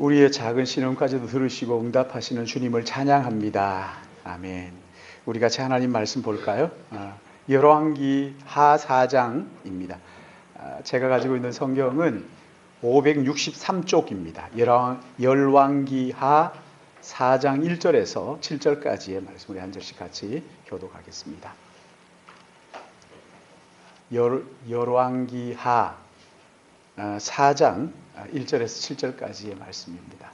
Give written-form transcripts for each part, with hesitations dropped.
우리의 작은 신음까지도 들으시고 응답하시는 주님을 찬양합니다. 아멘. 우리 같이 하나님 말씀 볼까요? 열왕기 하 4장입니다. 제가 가지고 있는 성경은 563쪽입니다. 열왕기 하 4장 1절에서 7절까지의 말씀 우리 한 절씩 같이 교독하겠습니다. 열왕기 하 4장 1절에서 7절까지의 말씀입니다.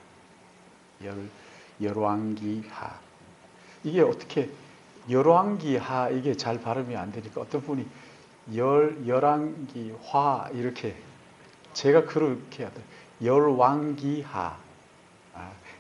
열왕기하. 이게 어떻게 열왕기하 이게 잘 발음이 안 되니까 어떤 분이 열왕기화 이렇게 제가 그렇게 하더라고요. 열왕기하.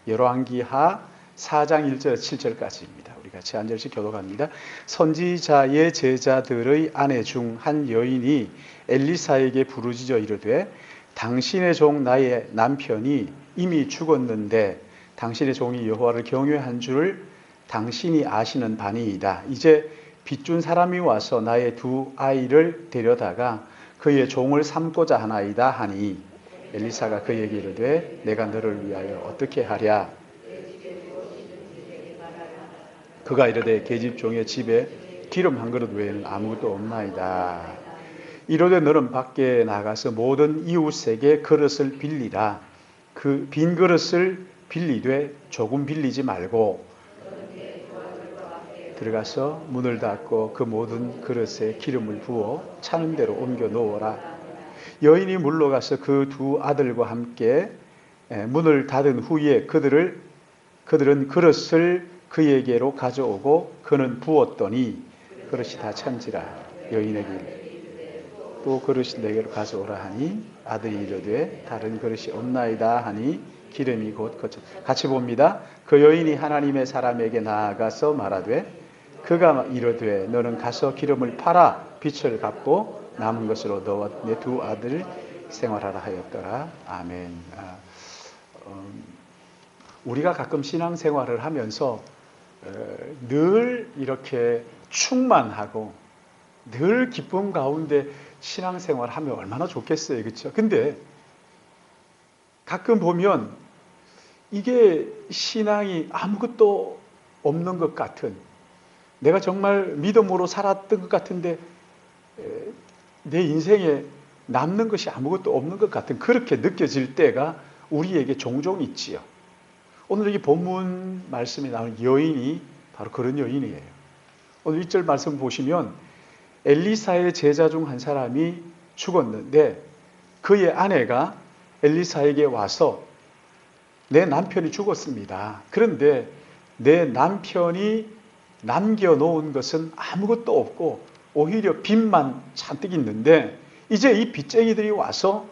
열왕기하 4장 1절에서 7절까지입니다. 우리 같이 한 절씩 교독합니다. 선지자의 제자들의 아내 중 한 여인이 엘리사에게 부르짖어 이르되 당신의 종 나의 남편이 이미 죽었는데 당신의 종이 여호와를 경외한 줄을 당신이 아시는 바니이다. 이제 빚준 사람이 와서 나의 두 아이를 데려다가 그의 종을 삼고자 하나이다 하니 엘리사가 그에게 이르되 내가 너를 위하여 어떻게 하랴. 그가 이르되 계집종의 집에 기름 한 그릇 외에는 아무것도 없나이다. 이르되 너는 밖에 나가서 모든 이웃에게 그릇을 빌리라. 그 빈 그릇을 빌리되 조금 빌리지 말고 들어가서 문을 닫고 그 모든 그릇에 기름을 부어 차는 대로 옮겨 놓으라. 여인이 물러가서 그 두 아들과 함께 문을 닫은 후에 그들은 그릇을 그에게로 가져오고 그는 부었더니 그릇이 다 찬지라. 여인에게 또 그릇이 내게로 가져오라 하니 아들이 이르되 다른 그릇이 없나이다 하니 기름이 곧 거쳐. 같이 봅니다. 그 여인이 하나님의 사람에게 나아가서 말하되 그가 이르되 너는 가서 기름을 팔아 빚을 갚고 남은 것으로 너와 내 두 아들 생활하라 하였더라. 아멘. 우리가 가끔 신앙생활을 하면서 늘 이렇게 충만하고 늘 기쁨 가운데 신앙생활 하면 얼마나 좋겠어요. 그렇죠? 근데 가끔 보면 이게 신앙이 아무것도 없는 것 같은, 내가 정말 믿음으로 살았던 것 같은데 내 인생에 남는 것이 아무것도 없는 것 같은 그렇게 느껴질 때가 우리에게 종종 있지요. 오늘 여기 본문 말씀에 나오는 여인이 바로 그런 여인이에요. 오늘 1절 말씀 보시면 엘리사의 제자 중 한 사람이 죽었는데 그의 아내가 엘리사에게 와서 내 남편이 죽었습니다. 그런데 내 남편이 남겨놓은 것은 아무것도 없고 오히려 빚만 잔뜩 있는데 이제 이 빚쟁이들이 와서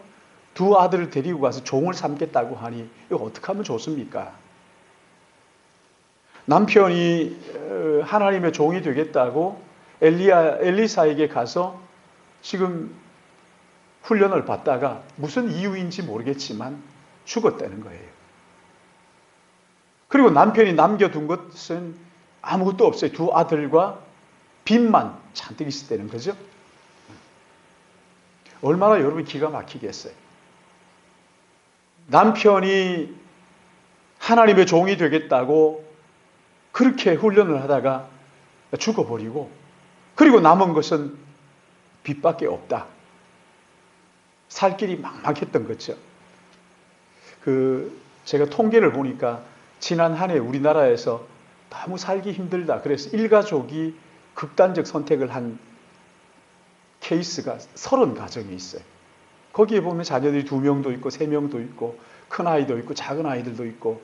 두 아들을 데리고 가서 종을 삼겠다고 하니 이거 어떻게 하면 좋습니까? 남편이 하나님의 종이 되겠다고 엘리사에게 가서 지금 훈련을 받다가 무슨 이유인지 모르겠지만 죽었다는 거예요. 그리고 남편이 남겨둔 것은 아무것도 없어요. 두 아들과 빚만 잔뜩 있었다는 거죠. 얼마나 여러분 기가 막히겠어요. 남편이 하나님의 종이 되겠다고 그렇게 훈련을 하다가 죽어버리고 그리고 남은 것은 빚밖에 없다. 살 길이 막막했던 거죠. 제가 통계를 보니까 지난 한 해 우리나라에서 너무 살기 힘들다. 그래서 일가족이 극단적 선택을 한 케이스가 30가정이 있어요. 거기에 보면 자녀들이 2명도 있고 3명도 있고 큰 아이도 있고 작은 아이들도 있고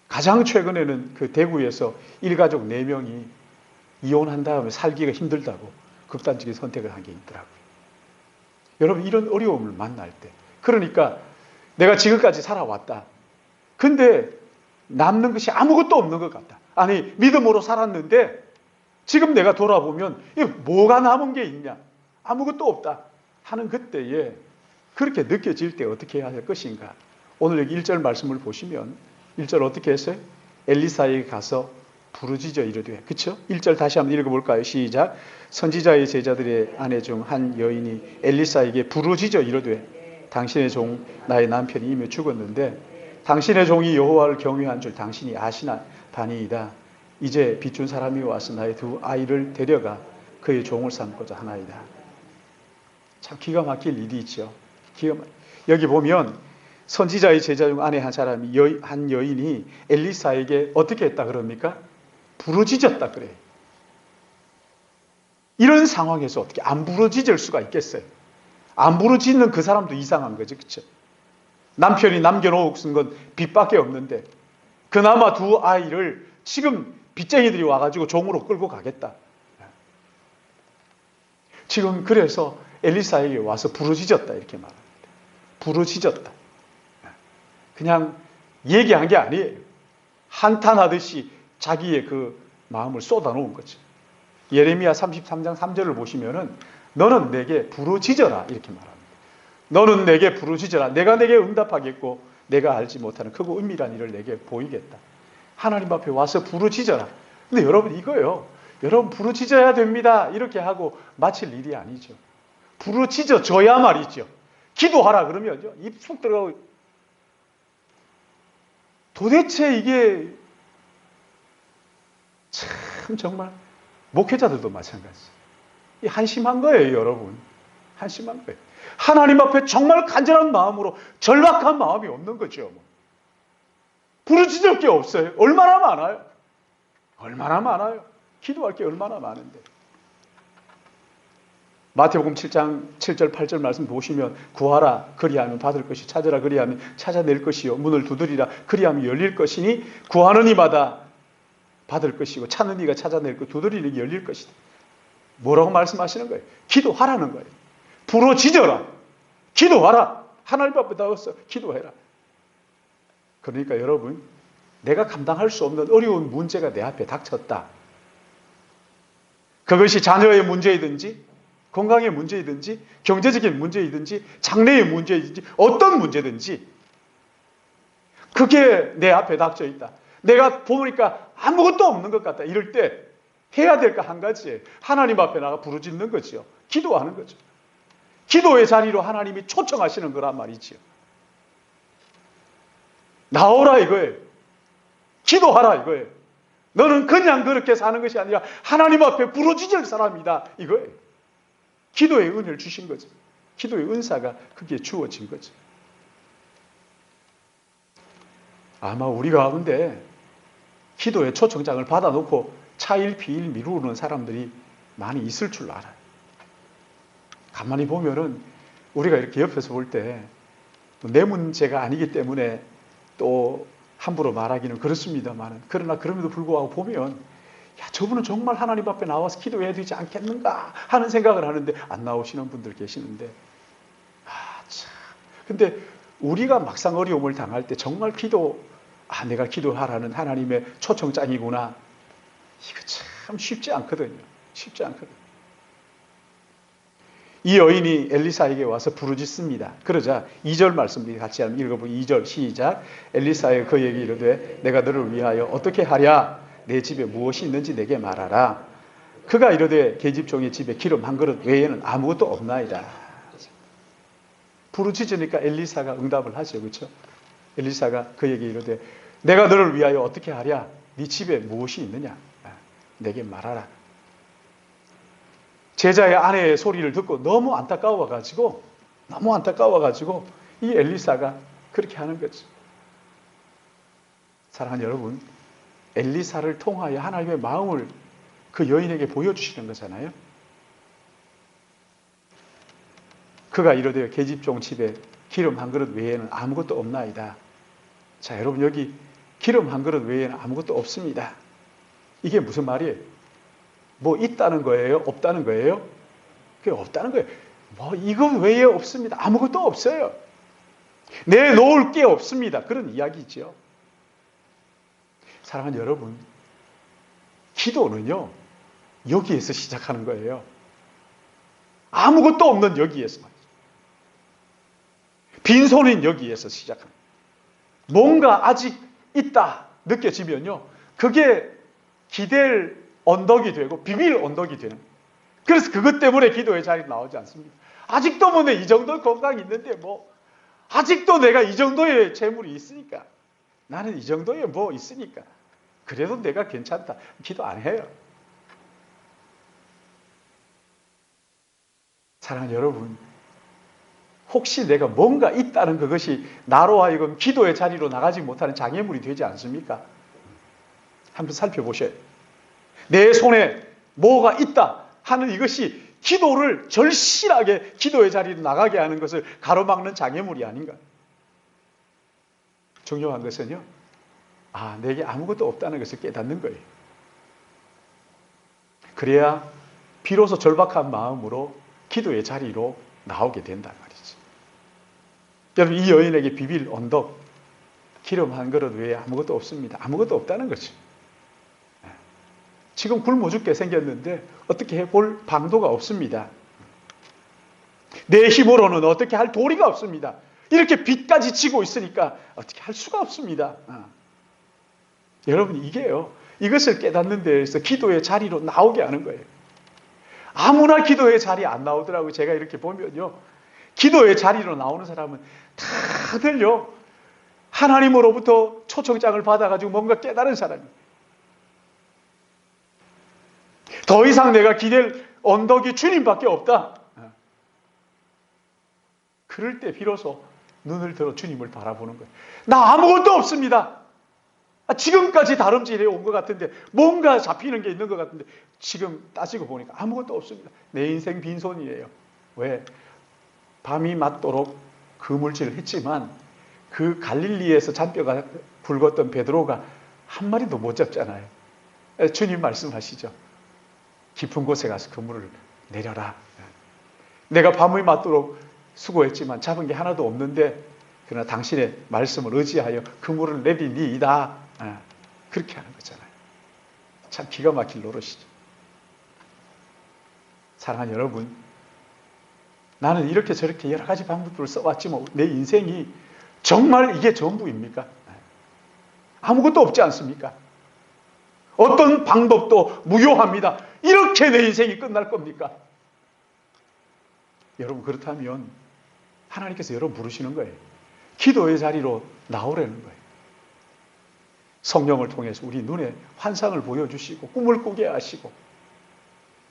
가장 최근에는 그 대구에서 일가족 4명이 이혼한 다음에 살기가 힘들다고 극단적인 선택을 한 게 있더라고요. 여러분 이런 어려움을 만날 때 그러니까 내가 지금까지 살아왔다. 근데 남는 것이 아무것도 없는 것 같다. 아니 믿음으로 살았는데 지금 내가 돌아보면 뭐가 남은 게 있냐. 아무것도 없다 하는 그때에 그렇게 느껴질 때 어떻게 해야 할 것인가. 오늘 여기 1절 말씀을 보시면 1절 어떻게 했어요? 엘리사에게 가서 부르짖어 이르되. 그렇죠? 1절 다시 한번 읽어볼까요? 시작. 선지자의 제자들의 아내 중 한 여인이 엘리사에게 부르짖어 이르되 당신의 종 나의 남편이 이미 죽었는데 당신의 종이 여호와를 경외한 줄 당신이 아시나 바니이다. 이제 빚준 사람이 와서 나의 두 아이를 데려가 그의 종을 삼고자 하나이다. 참 기가 막힐 일이 있죠. 여기 보면 선지자의 제자 중 안에 한 사람이 한 여인이 엘리사에게 어떻게 했다 그럽니까? 부르짖었다 그래요. 이런 상황에서 어떻게 안 부르짖을 수가 있겠어요? 안 부르짖는 그 사람도 이상한 거죠. 그렇죠? 남편이 남겨놓은 건 빚밖에 없는데 그나마 두 아이를 지금 빚쟁이들이 와가지고 종으로 끌고 가겠다. 지금 그래서 엘리사에게 와서 부르짖었다 이렇게 말합니다. 부르짖었다. 그냥 얘기한 게 아니에요. 한탄하듯이 자기의 그 마음을 쏟아놓은 거죠. 예레미야 33장 3절을 보시면은 너는 내게 부르짖어라 이렇게 말합니다. 너는 내게 부르짖어라. 내가 내게 응답하겠고 내가 알지 못하는 크고 은밀한 일을 내게 보이겠다. 하나님 앞에 와서 부르짖어라. 근데 여러분 이거요. 여러분 부르짖어야 됩니다. 이렇게 하고 마칠 일이 아니죠. 부르짖어 줘야 말이죠. 기도하라 그러면요. 입 쑥 들어가고 도대체 이게 참 정말 목회자들도 마찬가지죠. 한심한 거예요, 여러분. 한심한 거예요. 하나님 앞에 정말 간절한 마음으로 절박한 마음이 없는 거죠. 부르짖을 게 없어요. 얼마나 많아요. 얼마나 많아요. 기도할 게 얼마나 많은데. 마태복음 7장 7절 8절 말씀 보시면 구하라 그리하면 받을 것이 찾으라 그리하면 찾아낼 것이요 문을 두드리라 그리하면 열릴 것이니 구하는 이마다 받을 것이고 찾는 이가 찾아낼 것 두드리는 이가 열릴 것이다. 뭐라고 말씀하시는 거예요? 기도하라는 거예요. 부르짖어라. 기도하라. 하나님 앞에 나와서 기도해라. 그러니까 여러분 내가 감당할 수 없는 어려운 문제가 내 앞에 닥쳤다. 그것이 자녀의 문제이든지 건강의 문제이든지 경제적인 문제이든지 장래의 문제이든지 어떤 문제든지 그게 내 앞에 닥쳐 있다. 내가 보니까 아무것도 없는 것 같다. 이럴 때 해야 될 거 한 가지예요. 하나님 앞에 나가 부르짖는 거죠. 기도하는 거죠. 기도의 자리로 하나님이 초청하시는 거란 말이지요. 나오라 이거예요. 기도하라 이거예요. 너는 그냥 그렇게 사는 것이 아니라 하나님 앞에 부르짖을 사람이다 이거예요. 기도의 은혜를 주신 거죠. 기도의 은사가 그게 주어진 거죠. 아마 우리 가운데 기도의 초청장을 받아놓고 차일피일 미루는 사람들이 많이 있을 줄 알아요. 가만히 보면은 우리가 이렇게 옆에서 볼 때 내 문제가 아니기 때문에 또 함부로 말하기는 그렇습니다만 그러나 그럼에도 불구하고 보면 야, 저분은 정말 하나님 앞에 나와서 기도해야 되지 않겠는가 하는 생각을 하는데 안 나오시는 분들 계시는데 참. 근데 우리가 막상 어려움을 당할 때 정말 내가 기도하라는 하나님의 초청장이구나. 이거 참 쉽지 않거든요. 쉽지 않거든요. 이 여인이 엘리사에게 와서 부르짖습니다. 그러자 2절 말씀 우리 같이 한번 읽어보면 2절 시작. 엘리사가 그에게 이르되 내가 너를 위하여 어떻게 하랴? 내 집에 무엇이 있는지 내게 말하라. 그가 이르되 계집종의 집에 기름 한 그릇 외에는 아무것도 없나이다. 부르짖으니까 엘리사가 응답을 하죠. 그렇죠? 엘리사가 그에게 이르되 내가 너를 위하여 어떻게 하랴? 네 집에 무엇이 있느냐? 내게 말하라. 제자의 아내의 소리를 듣고 너무 안타까워가지고 이 엘리사가 그렇게 하는 거죠. 사랑하는 여러분, 엘리사를 통하여 하나님의 마음을 그 여인에게 보여주시는 거잖아요. 그가 이르되 계집종 집에 기름 한 그릇 외에는 아무것도 없나이다. 자, 여러분 여기 기름 한 그릇 외에는 아무것도 없습니다. 이게 무슨 말이에요? 뭐 있다는 거예요? 없다는 거예요? 그게 없다는 거예요. 뭐 이거 외에 없습니다. 아무것도 없어요. 내놓을 게 없습니다. 그런 이야기죠. 사랑하는 여러분, 기도는요 여기에서 시작하는 거예요. 아무것도 없는 여기에서 말이죠. 빈손인 여기에서 시작합니다. 뭔가 아직 있다 느껴지면요 그게 기댈 언덕이 되고 비밀 언덕이 되는. 그래서 그것 때문에 기도의 자리에 나오지 않습니다. 아직도 뭐 이 정도 건강이 있는데 뭐 아직도 내가 이 정도의 재물이 있으니까, 나는 이 정도의 뭐 있으니까 그래도 내가 괜찮다. 기도 안 해요. 사랑하는 여러분, 혹시 내가 뭔가 있다는 그것이 나로 하여금 기도의 자리로 나가지 못하는 장애물이 되지 않습니까? 한번 살펴보셔요. 내 손에 뭐가 있다 하는 이것이 기도를 절실하게 기도의 자리로 나가게 하는 것을 가로막는 장애물이 아닌가. 중요한 것은요, 내게 아무것도 없다는 것을 깨닫는 거예요. 그래야 비로소 절박한 마음으로 기도의 자리로 나오게 된단 말이죠. 여러분, 이 여인에게 비빌 언덕, 기름 한 그릇 외에 아무것도 없습니다. 아무것도 없다는 거죠. 지금 굶어 죽게 생겼는데 어떻게 해볼 방도가 없습니다. 내 힘으로는 어떻게 할 도리가 없습니다. 이렇게 빚까지 지고 있으니까 어떻게 할 수가 없습니다. 여러분, 이게요, 이것을 깨닫는 데에서 기도의 자리로 나오게 하는 거예요. 아무나 기도의 자리에 안 나오더라고요. 제가 이렇게 보면요, 기도의 자리로 나오는 사람은 다들요, 하나님으로부터 초청장을 받아가지고 뭔가 깨달은 사람이에요. 더 이상 내가 기댈 언덕이 주님밖에 없다. 그럴 때 비로소 눈을 들어 주님을 바라보는 거예요. 나 아무것도 없습니다. 지금까지 다름질해 온 것 같은데, 뭔가 잡히는 게 있는 것 같은데, 지금 따지고 보니까 아무것도 없습니다. 내 인생 빈손이에요. 왜? 밤이 맞도록 그물질을 했지만 그 갈릴리에서 잔뼈가 굵었던 베드로가 한 마리도 못 잡잖아요. 주님 말씀하시죠. 깊은 곳에 가서 그물을 내려라. 내가 밤이 맞도록 수고했지만 잡은 게 하나도 없는데, 그러나 당신의 말씀을 의지하여 그물을 내리니이다. 그렇게 하는 거잖아요. 참 기가 막힐 노릇이죠. 사랑하는 여러분, 나는 이렇게 저렇게 여러 가지 방법들을 써왔지만 내 인생이 정말 이게 전부입니까? 아무것도 없지 않습니까? 어떤 방법도 무효합니다. 이렇게 내 인생이 끝날 겁니까? 여러분, 그렇다면 하나님께서 여러분 부르시는 거예요. 기도의 자리로 나오라는 거예요. 성령을 통해서 우리 눈에 환상을 보여주시고 꿈을 꾸게 하시고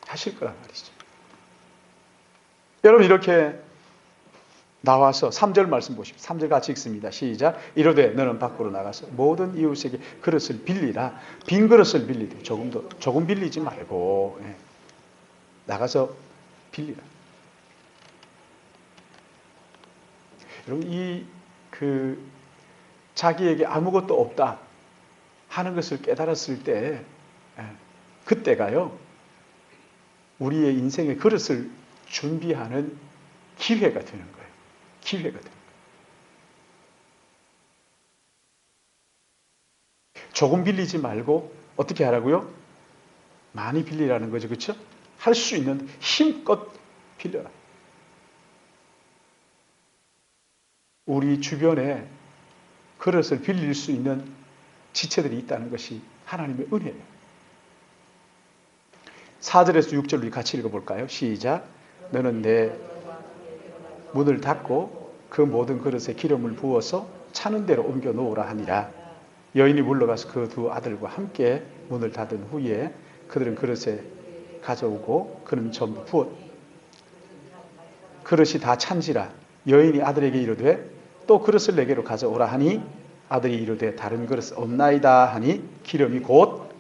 하실 거란 말이죠. 여러분, 이렇게 나와서 3절 말씀 보십시오. 3절 같이 읽습니다. 시작. 이르되 너는 밖으로 나가서 모든 이웃에게 그릇을 빌리라. 빈 그릇을 빌리되 조금 빌리지 말고 나가서 빌리라. 여러분, 자기에게 아무것도 없다 하는 것을 깨달았을 때, 그때가요, 우리의 인생의 그릇을 준비하는 기회가 되는 거예요. 기회가 되는 거예요. 조금 빌리지 말고 어떻게 하라고요? 많이 빌리라는 거죠. 그렇죠? 할 수 있는 힘껏 빌려라. 우리 주변에 그릇을 빌릴 수 있는 지체들이 있다는 것이 하나님의 은혜예요. 4절에서 6절로 같이 읽어볼까요? 시작. 너는 내 문을 닫고 그 모든 그릇에 기름을 부어서 차는 대로 옮겨 놓으라 하니라. 여인이 물러가서 그 두 아들과 함께 문을 닫은 후에 그들은 그릇에 가져오고 그는 전부 부었. 그릇이 다 찬지라. 여인이 아들에게 이르되 또 그릇을 내게로 가져오라 하니 아들이 이르되 다른 그릇 없나이다 하니 기름이 곧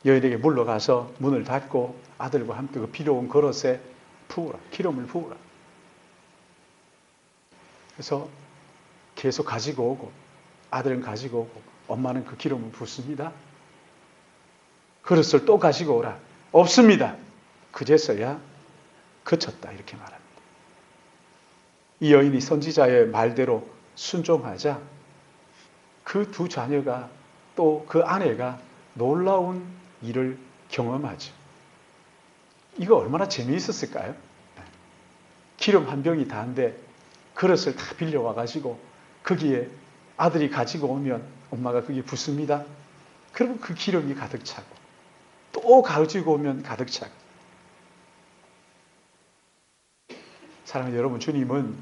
여인에게 물러가서 문을 닫고 아들과 함께 그 필요한 그릇에 부으라. 기름을 부으라. 그래서 계속 가지고 오고 아들은 가지고 오고 엄마는 그 기름을 붓습니다. 그릇을 또 가지고 오라. 없습니다. 그제서야 그쳤다. 이렇게 말합니다. 이 여인이 선지자의 말대로 순종하자 그 두 자녀가 또 그 아내가 놀라운 일을 경험하죠. 이거 얼마나 재미있었을까요? 기름 한 병이 다인데 그릇을 다 빌려와가지고 거기에 아들이 가지고 오면 엄마가 거기에 붓습니다. 그러면 그 기름이 가득 차고 또 가지고 오면 가득 차고 사랑하는 여러분, 주님은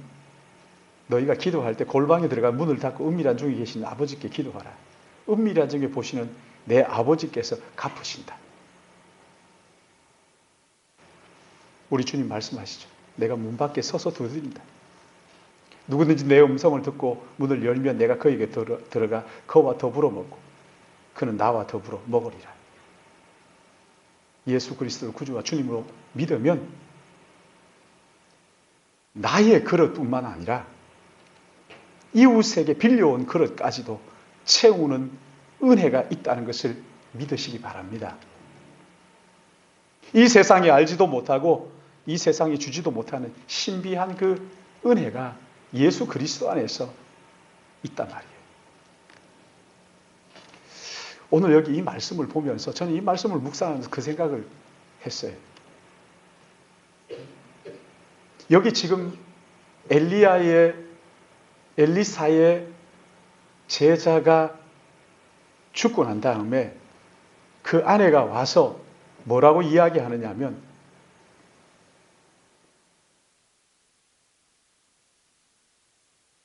너희가 기도할 때 골방에 들어가 문을 닫고 은밀한 중에 계신 아버지께 기도하라. 은밀한 중에 보시는 내 아버지께서 갚으신다. 우리 주님 말씀하시죠. 내가 문 밖에 서서 두드린다. 누구든지 내 음성을 듣고 문을 열면 내가 그에게 들어가 그와 더불어 먹고 그는 나와 더불어 먹으리라. 예수 그리스도를 구주와 주님으로 믿으면 나의 그릇뿐만 아니라 이웃에게 빌려온 그릇까지도 채우는 은혜가 있다는 것을 믿으시기 바랍니다. 이 세상이 알지도 못하고 이 세상이 주지도 못하는 신비한 그 은혜가 예수 그리스도 안에서 있단 말이에요. 오늘 여기 이 말씀을 보면서 저는 이 말씀을 묵상하면서 그 생각을 했어요. 여기 지금 엘리사의 제자가 죽고 난 다음에 그 아내가 와서 뭐라고 이야기하느냐면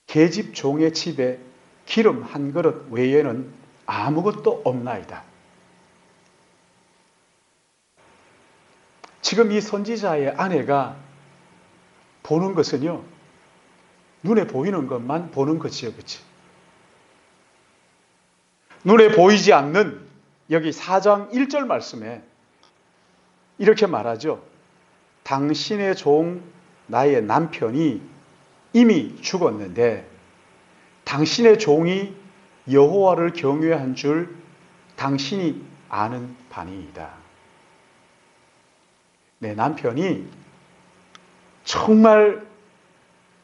계집 종의 집에 기름 한 그릇 외에는 아무것도 없나이다. 지금 이 선지자의 아내가 보는 것은요, 눈에 보이는 것만 보는 것이요, 그치? 눈에 보이지 않는 여기 4장 1절 말씀에 이렇게 말하죠. 당신의 종 나의 남편이 이미 죽었는데 당신의 종이 여호와를 경외한 줄 당신이 아는 바니이다. 내 남편이 정말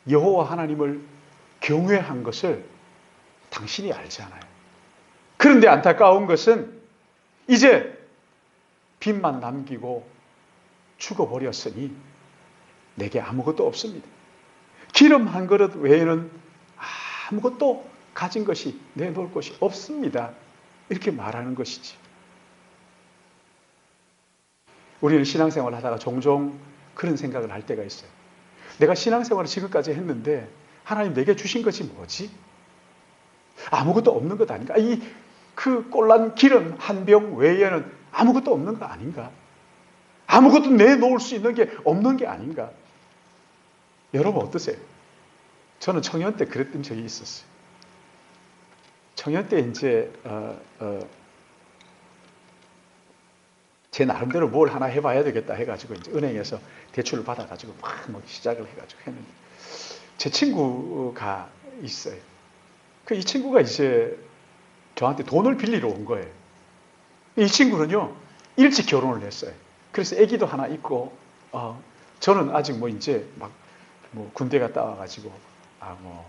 여호와 하나님을 경외한 것을 당신이 알잖아요. 그런데 안타까운 것은 이제 빚만 남기고 죽어버렸으니 내게 아무것도 없습니다. 기름 한 그릇 외에는 아무것도 가진 것이 내놓을 것이 없습니다. 이렇게 말하는 것이지. 우리는 신앙생활을 하다가 종종 그런 생각을 할 때가 있어요. 내가 신앙생활을 지금까지 했는데 하나님 내게 주신 것이 뭐지? 아무것도 없는 것 아닌가? 그 꼴난 기름 한 병 외에는 아무것도 없는 거 아닌가? 아무것도 내놓을 수 있는 게 없는 게 아닌가? 여러분 어떠세요? 저는 청년 때 그랬던 적이 있었어요. 청년 때 이제 제 나름대로 뭘 하나 해봐야 되겠다 해가지고 이제 은행에서 대출을 받아가지고 막 시작을 해가지고 했는데 제 친구가 있어요. 이 친구가 이제 저한테 돈을 빌리러 온 거예요. 이 친구는요 일찍 결혼을 했어요. 그래서 아기도 하나 있고 저는 아직 이제 군대 갔다 와가지고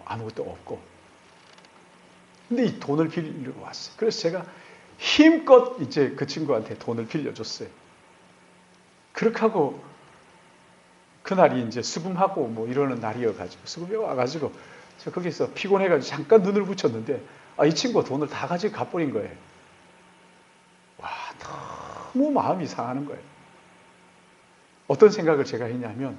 아무것도 없고 근데 이 돈을 빌리러 왔어요. 그래서 제가 힘껏 이제 그 친구한테 돈을 빌려줬어요. 그렇게 하고 그날이 이제 수금하고 이러는 날이어가지고 수금에 와가지고 저 거기서 피곤해가지고 잠깐 눈을 붙였는데 이 친구가 돈을 다 가지고 가버린 거예요. 와, 너무 마음이 상하는 거예요. 어떤 생각을 제가 했냐면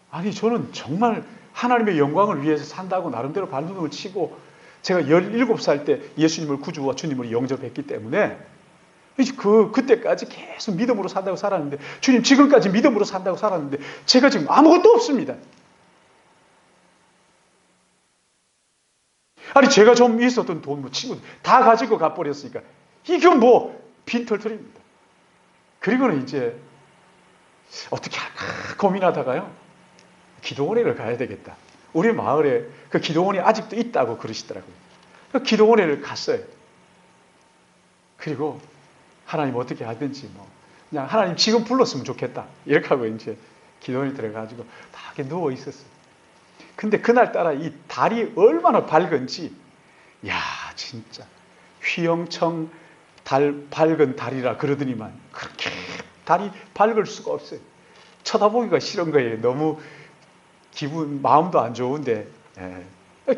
아니 저는 정말 하나님의 영광을 위해서 산다고 나름대로 발버둥을 치고 제가 17살 때 예수님을 구주와 주님으로 영접했기 때문에 그때까지 계속 믿음으로 산다고 살았는데 주님 지금까지 믿음으로 산다고 살았는데 제가 지금 아무것도 없습니다. 아니 제가 좀 있었던 돈 친구들 다 가지고 가버렸으니까 이게 빈털털입니다. 그리고는 이제 어떻게 할까 고민하다가요 기도원회를 가야 되겠다. 우리 마을에 그 기도원이 아직도 있다고 그러시더라고요. 그 기도원회를 갔어요. 그리고 하나님 어떻게 하든지 그냥 하나님 지금 불렀으면 좋겠다. 이렇게 하고 이제 기도원에 들어가지고 다 이렇게 누워 있었어요. 근데 그날따라 이 달이 얼마나 밝은지 진짜 휘영청 밝은 달이라 그러더니만 그렇게 달이 밝을 수가 없어요. 쳐다보기가 싫은 거예요. 너무 마음도 안 좋은데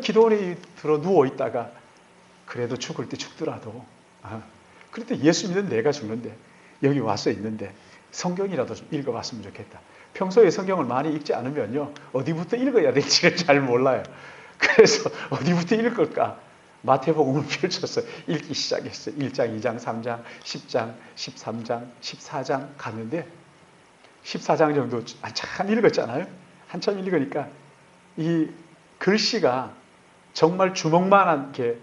기도원에 들어 누워 있다가 그래도 죽을 때 죽더라도 그래도 예수 믿는 내가 죽는데 여기 와서 있는데 성경이라도 좀 읽어봤으면 좋겠다. 평소에 성경을 많이 읽지 않으면요, 어디부터 읽어야 될지를 잘 몰라요. 그래서 어디부터 읽을까? 마태복음을 펼쳐서 읽기 시작했어요. 1장, 2장, 3장, 10장, 13장, 14장 갔는데 14장 정도 한참 읽었잖아요. 한참 읽으니까 이 글씨가 정말 주먹만하게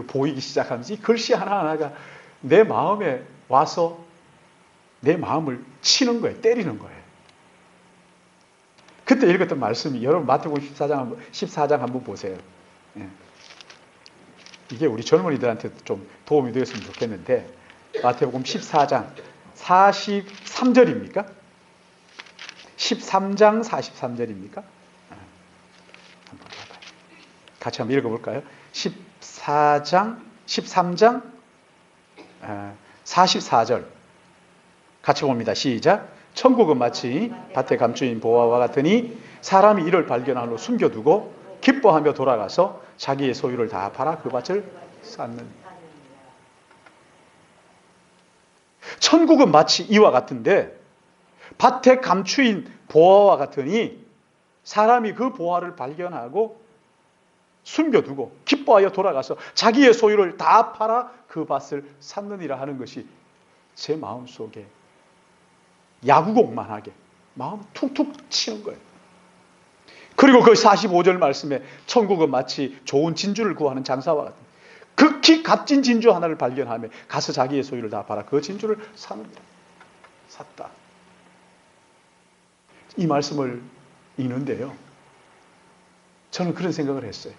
보이기 시작하면서 이 글씨 하나하나가 내 마음에 와서 내 마음을 치는 거예요. 때리는 거예요. 그때 읽었던 말씀이 여러분 마태복음 14장 한번 보세요. 예. 이게 우리 젊은이들한테 좀 도움이 되었으면 좋겠는데 마태복음 14장 43절입니까? 13장 43절입니까? 한번 봐봐요. 같이 한번 읽어볼까요? 13장 44절 같이 봅니다. 시작. 천국은 마치 밭에 감추인 보화와 같으니 사람이 이를 발견한 후 숨겨두고 기뻐하며 돌아가서 자기의 소유를 다 팔아 그 밭을 샀는. 천국은 마치 이와 같은데 밭에 감추인 보화와 같으니 사람이 그 보화를 발견하고 숨겨두고 기뻐하여 돌아가서 자기의 소유를 다 팔아 그 밭을 샀느니라 하는 것이 제 마음속에 야구공만하게 마음 툭툭 치는 거예요. 그리고 그 45절 말씀에 천국은 마치 좋은 진주를 구하는 장사와 같은 극히 값진 진주 하나를 발견하며 가서 자기의 소유를 다 팔아 그 진주를 샀다. 이 말씀을 읽는데요. 저는 그런 생각을 했어요.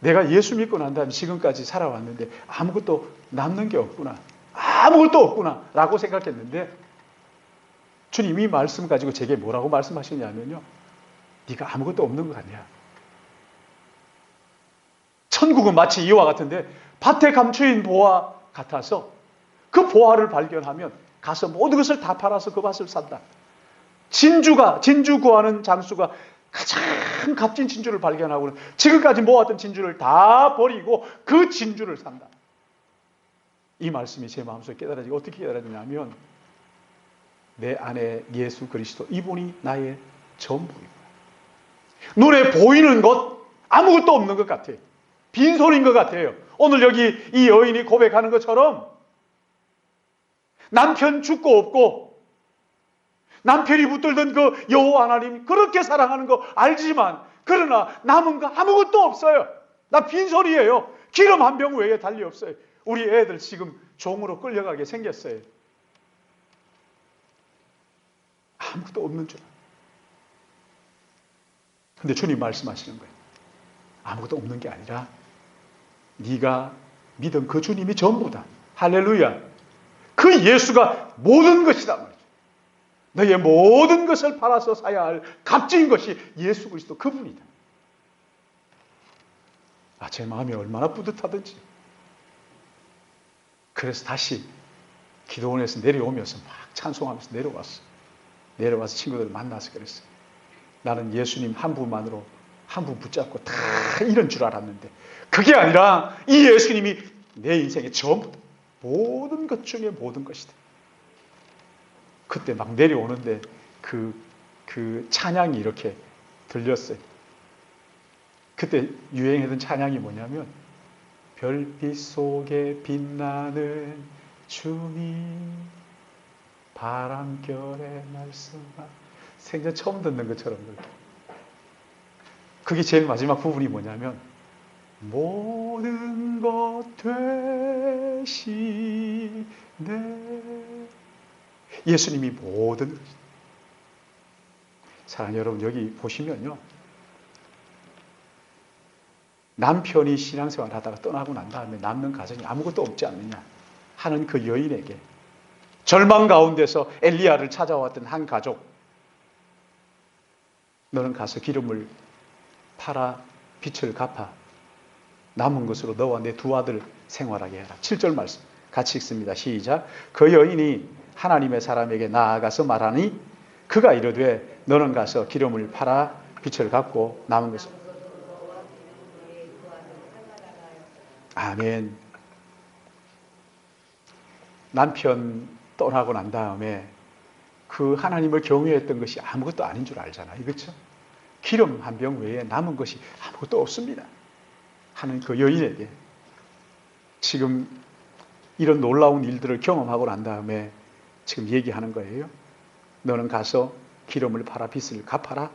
내가 예수 믿고 난 다음에 지금까지 살아왔는데 아무것도 남는 게 없구나. 아무것도 없구나. 라고 생각했는데 주님 이 말씀 가지고 제게 뭐라고 말씀하시냐면요. 네가 아무것도 없는 거 아니야. 천국은 마치 이와 같은데 밭에 감추인 보화 같아서 그 보화를 발견하면 가서 모든 것을 다 팔아서 그 밭을 산다. 진주 구하는 장수가 가장 값진 진주를 발견하고는 지금까지 모았던 진주를 다 버리고 그 진주를 산다. 이 말씀이 제 마음속에 깨달아지고 어떻게 깨달아지냐면 내 안에 예수 그리스도 이분이 나의 전부입니다. 눈에 보이는 것 아무것도 없는 것 같아요. 빈손인 것 같아요. 오늘 여기 이 여인이 고백하는 것처럼 남편 죽고 없고 남편이 붙들던 그 여호와 하나님 그렇게 사랑하는 거 알지만 그러나 남은 거 아무것도 없어요. 나 빈손이에요. 기름 한 병 외에 달리 없어요. 우리 애들 지금 종으로 끌려가게 생겼어요. 아무것도 없는 줄. 근데 주님 말씀하시는 거예요. 아무것도 없는 게 아니라 네가 믿은 그 주님이 전부다. 할렐루야. 그 예수가 모든 것이다 말이죠. 너의 모든 것을 팔아서 사야 할 값진 것이 예수 그리스도 그분이다. 제 마음이 얼마나 뿌듯하든지. 그래서 다시 기도원에서 내려오면서 막 찬송하면서 내려와서 친구들을 만나서 그랬어요. 나는 예수님 한 분만으로 한 분 붙잡고 다 이런 줄 알았는데 그게 아니라 이 예수님이 내 인생의 전부 모든 것 중에 모든 것이다. 그때 막 내려오는데 그 찬양이 이렇게 들렸어요. 그때 유행하던 찬양이 뭐냐면 별빛 속에 빛나는 주님 바람결에 말씀하 생전 처음 듣는 것처럼 그게 제일 마지막 부분이 뭐냐면 모든 것 되시네 예수님이 모든 것이다. 사랑하는 여러분 여기 보시면요 남편이 신앙생활 하다가 떠나고 난 다음에 남는 가정이 아무것도 없지 않느냐 하는 그 여인에게 절망 가운데서 엘리야를 찾아왔던 한 가족 너는 가서 기름을 팔아 빚을 갚아 남은 것으로 너와 내 두 아들 생활하게 해라. 7절 말씀 같이 읽습니다. 시작. 그 여인이 하나님의 사람에게 나아가서 말하니 그가 이르되 너는 가서 기름을 팔아 빚을 갚고 남은 것을 아멘. 남편 떠나고 난 다음에 그 하나님을 경외했던 것이 아무것도 아닌 줄 알잖아요. 그렇죠? 기름 한 병 외에 남은 것이 아무것도 없습니다 하는 그 여인에게 지금 이런 놀라운 일들을 경험하고 난 다음에 지금 얘기하는 거예요. 너는 가서 기름을 팔아 빚을 갚아라.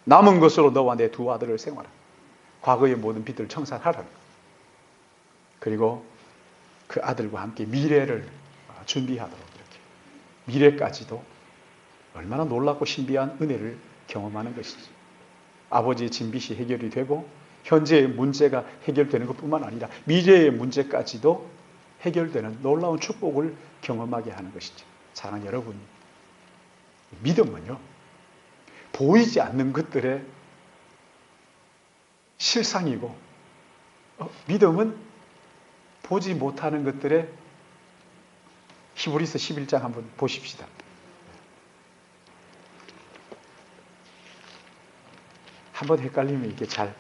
남은 것으로 너와 내 두 아들을 생활하라. 과거의 모든 빚을 청산하라. 그리고 그 아들과 함께 미래를 준비하도록 이렇게. 미래까지도 얼마나 놀랍고 신비한 은혜를 경험하는 것이지. 아버지의 진빚이 해결이 되고 현재의 문제가 해결되는 것뿐만 아니라 미래의 문제까지도 해결되는 놀라운 축복을 경험하게 하는 것이죠. 사랑하는 여러분, 믿음은요, 보이지 않는 것들의 실상이고, 믿음은 보지 못하는 것들의, 히브리서 11장 한번 보십시다. 한번 헷갈리면 이게 잘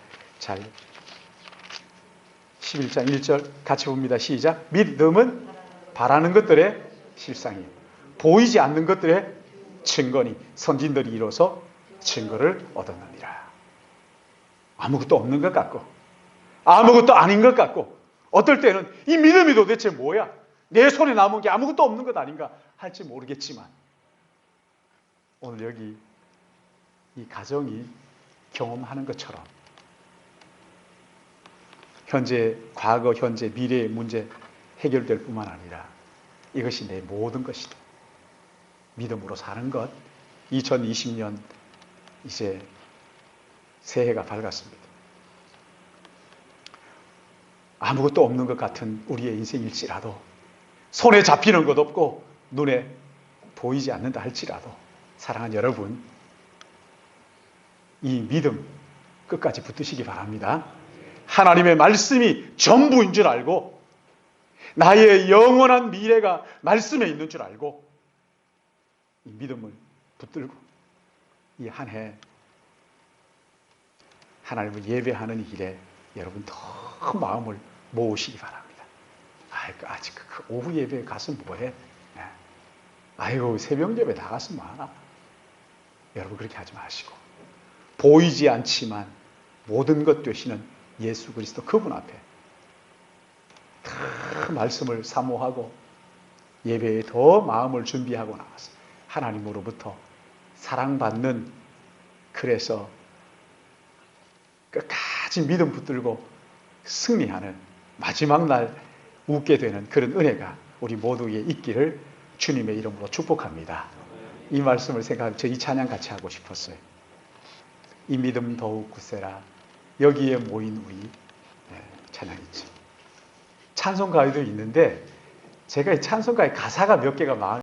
11장 1절 같이 봅니다. 시작. 믿음은 바라는 것들의 실상이에요. 보이지 않는 것들의 증거니 선진들이 이뤄서 증거를 얻었느니라. 아무것도 없는 것 같고 아무것도 아닌 것 같고 어떨 때는 이 믿음이 도대체 뭐야? 내 손에 남은 게 아무것도 없는 것 아닌가 할지 모르겠지만 오늘 여기 이 가정이 경험하는 것처럼 현재, 과거, 현재, 미래의 문제 해결될 뿐만 아니라 이것이 내 모든 것이다. 믿음으로 사는 것. 2020년 이제 새해가 밝았습니다. 아무것도 없는 것 같은 우리의 인생일지라도 손에 잡히는 것 없고 눈에 보이지 않는다 할지라도 사랑하는 여러분, 이 믿음 끝까지 붙드시기 바랍니다. 하나님의 말씀이 전부인 줄 알고 나의 영원한 미래가 말씀에 있는 줄 알고 이 믿음을 붙들고 이 한 해 하나님을 예배하는 일에 여러분 더 마음을 모으시기 바랍니다. 아직 그 오후 예배에 가서 뭐해? 아이고 새벽 예배 나가서 뭐하나? 여러분 그렇게 하지 마시고 보이지 않지만 모든 것 되시는 예수 그리스도 그분 앞에 그 말씀을 사모하고 예배에 더 마음을 준비하고 나가서 하나님으로부터 사랑받는, 그래서 끝까지 믿음 붙들고 승리하는 마지막 날 웃게 되는 그런 은혜가 우리 모두에 있기를 주님의 이름으로 축복합니다. 이 말씀을 생각하면 저 이 찬양 같이 하고 싶었어요. 이 믿음 더욱 굳세라 여기에 모인 우리. 찬양이죠. 찬송가에도 있는데 제가 이 찬송가의 가사가 몇 개가 마음에